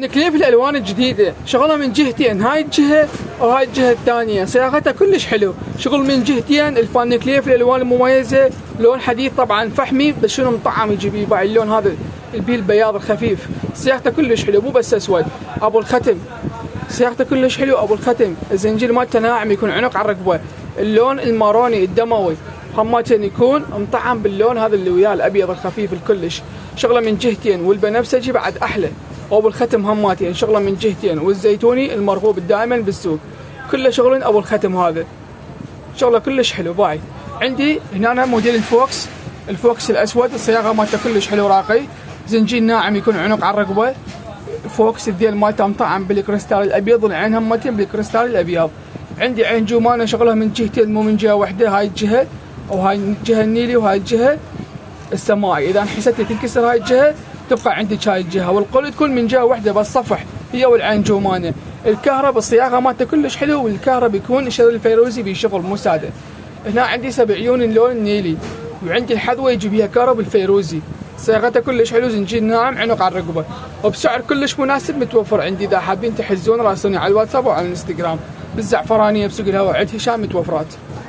كليف الالوان الجديده شغلها من جهتين، هاي الجهه وهاي الجهه الثانيه، صياغتها كلش حلو، شغل من جهتين. الفان كليف الالوان المميزه، لون حديد طبعا فحمي بس شنو مطعم يجي يباع اللون هذا البيه البياض الخفيف، صياغته كلش حلو مو بس اسود. ابو الختم صياغته كلش حلو. ابو الختم الزنجير مالته ناعم، يكون عنق على الرقبه، اللون الماروني الدموي همتين يكون مطعم باللون هذا اللي وياه الابيض الخفيف الكلش، شغله من جهتين. والبنفسجي بعد احلى، وابو الختم هماتين شغله من جهتين، والزيتوني المرغوب دائما بالسوق كله شغل ابو الختم هذا شغله كلش حلو. باي عندي هنا موديل الفوكس الاسود، الصياغه مالته كلش حلو راقي، زنجير ناعم يكون عنق على الرقبه، فوكس الديل مالته مطعم بالكريستال الابيض، والعين همتين بالكريستال الابيض. عندي عين جومانه شغلها من جهتين مو من جهه واحده، هاي الجهه وهاي الجهه النيلي وهاي الجهه السماعي، اذا انحست تنكسر هاي الجهه تبقى عندك هاي الجهه، والقل تكون من جهه واحده بس صفح هي والعين جومانه. الكهرب الصياغه مالته كلش حلو، والكهرب يكون الشذر الفيروزي بشغل مو ساده. هنا عندي 7 عيون اللون النيلي، وعندي الحذوه يجي بيها كهرب الفيروزي، صياغته كلش حلو، زنجير ناعم عنق على الرقبه، وبسعر كلش مناسب متوفر عندي. اذا حابين تحجزون راسلوني على الواتساب وعلى الانستغرام. بالزعفرانيه بسوق الهواء عند هشام متوفرات.